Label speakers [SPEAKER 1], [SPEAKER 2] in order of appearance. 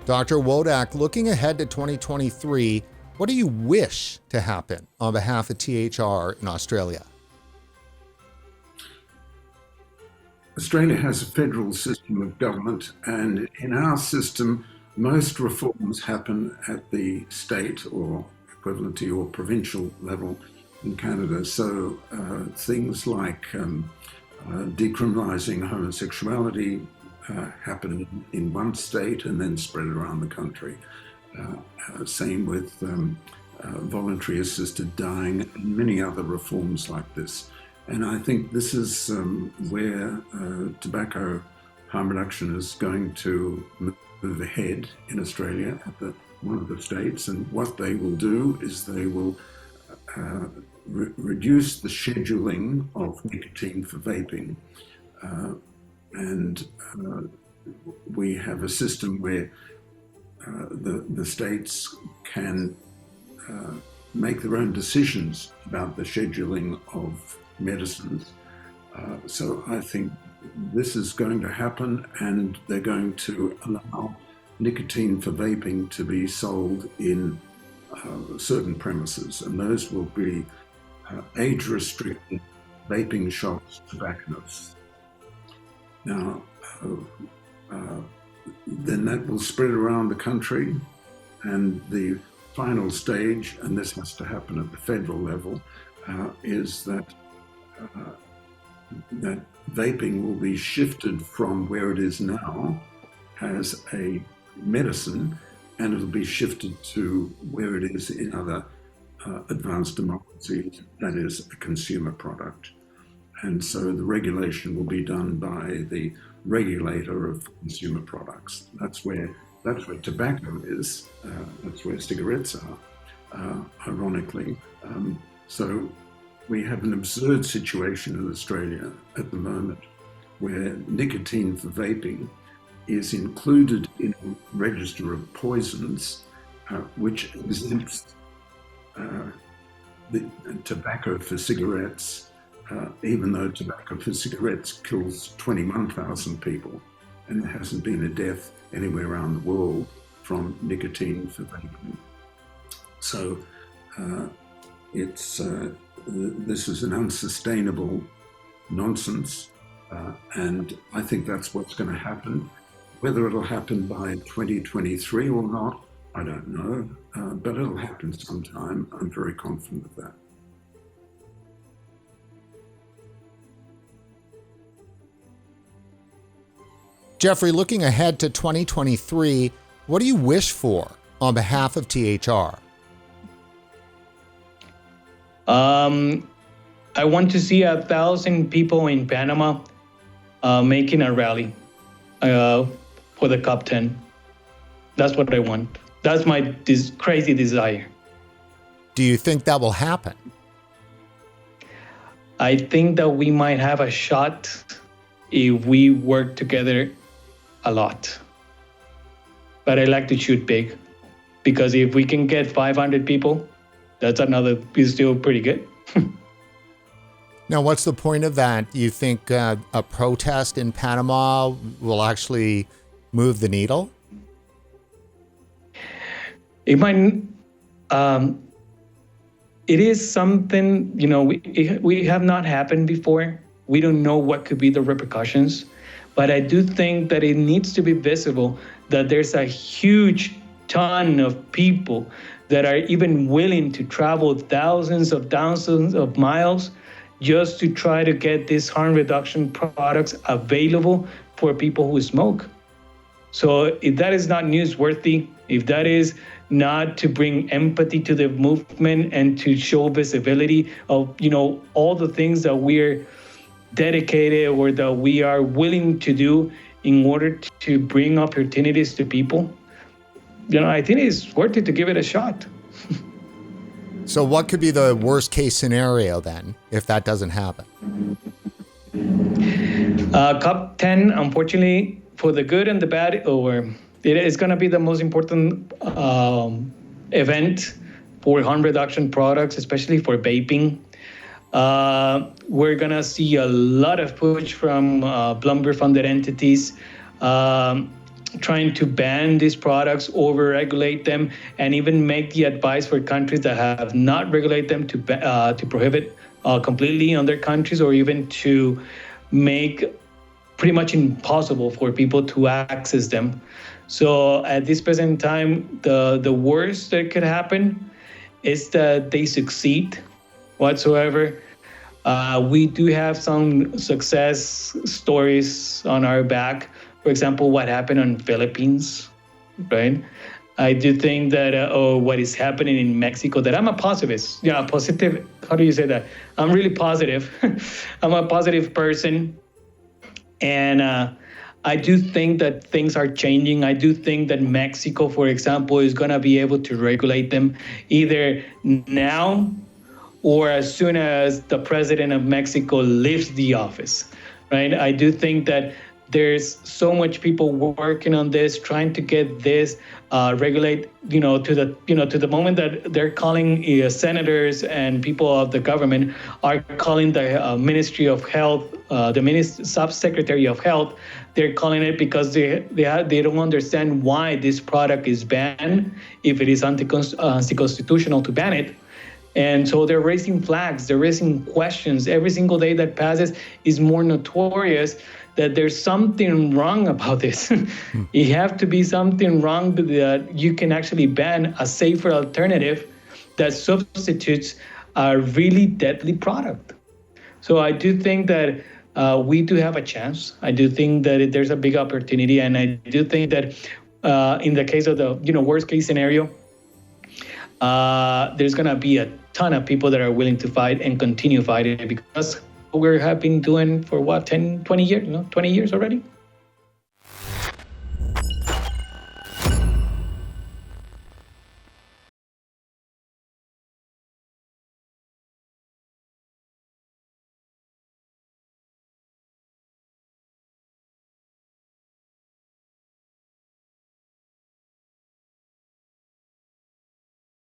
[SPEAKER 1] Dr. Wodak, looking ahead to 2023, what do you wish to happen on behalf of THR in Australia?
[SPEAKER 2] Australia has a federal system of government, and in our system, most reforms happen at the state or equivalent to your provincial level in Canada. So things like decriminalising homosexuality happen in one state and then spread around the country. Same with voluntary assisted dying and many other reforms like this. And I think this is where tobacco harm reduction is going to move ahead in Australia at one of the states. And what they will do is they will reduce the scheduling of nicotine for vaping. And we have a system where the states can make their own decisions about the scheduling of medicines. So I think this is going to happen, and they're going to allow nicotine for vaping to be sold in certain premises, and those will be age-restricted vaping shops, tobacconists. Now, then that will spread around the country, and the final stage, and this has to happen at the federal level, is that vaping will be shifted from where it is now as a medicine, and it'll be shifted to where it is in other advanced democracies, that is a consumer product. And so the regulation will be done by the regulator of consumer products. That's where tobacco is, that's where cigarettes are, ironically. So we have an absurd situation in Australia at the moment where nicotine for vaping is included in a register of poisons, which exempts the tobacco for cigarettes, even though tobacco for cigarettes kills 21,000 people, and there hasn't been a death anywhere around the world from nicotine for vaping. So this is an unsustainable nonsense, and I think that's what's going to happen. Whether it'll happen by 2023 or not, I don't know, but it'll happen sometime. I'm very confident of that.
[SPEAKER 1] Jeffrey, looking ahead to 2023, what do you wish for on behalf of THR?
[SPEAKER 3] I want to see 1,000 people in Panama making a rally for the COP10. That's what I want. That's my crazy desire.
[SPEAKER 1] Do you think that will happen?
[SPEAKER 3] I think that we might have a shot if we work together a lot. But I like to shoot big, because if we can get 500 people, that's is still pretty good.
[SPEAKER 1] Now, what's the point of that? You think a protest in Panama will actually move the needle?
[SPEAKER 3] It might. It is something, we have not happened before. We don't know what could be the repercussions, but I do think that it needs to be visible that there's a huge ton of people that are even willing to travel thousands of miles just to try to get these harm reduction products available for people who smoke. So if that is not newsworthy, if that is not to bring empathy to the movement and to show visibility of, all the things that we're dedicated or that we are willing to do in order to bring opportunities to people, I think it's worth it to give it a shot.
[SPEAKER 1] So what could be the worst case scenario then, if that doesn't happen?
[SPEAKER 3] COP10, unfortunately, for the good and the bad, it is going to be the most important event for harm reduction products, especially for vaping. We're going to see a lot of push from Bloomberg-funded entities trying to ban these products, over-regulate them, and even make the advice for countries that have not regulated them to prohibit completely on their countries, or even to make pretty much impossible for people to access them. So at this present time, the worst that could happen is that they succeed whatsoever. We do have some success stories on our back. For example, what happened on Philippines, right? I do think that, what is happening in Mexico, that I'm a positivist. Yeah, positive, how do you say that? I'm really positive. I'm a positive person. And I do think that things are changing. I do think that Mexico, for example, is going to be able to regulate them either now or as soon as the president of Mexico leaves the office, right? I do think that there's so much people working on this, trying to get this regulate, to the moment that they're calling senators and people of the government are calling the Ministry of Health, the Subsecretary of Health. They're calling it because they don't understand why this product is banned, if it is anti-constitutional to ban it. And so they're raising flags, they're raising questions. Every single day that passes is more notorious that there's something wrong about this. You have to be something wrong that you can actually ban a safer alternative that substitutes a really deadly product. So I do think that we do have a chance. I do think that there's a big opportunity. And I do think that in the case of the worst case scenario, there's going to be a ton of people that are willing to fight and continue fighting, because we have been doing for 10, 20 years, 20 years already.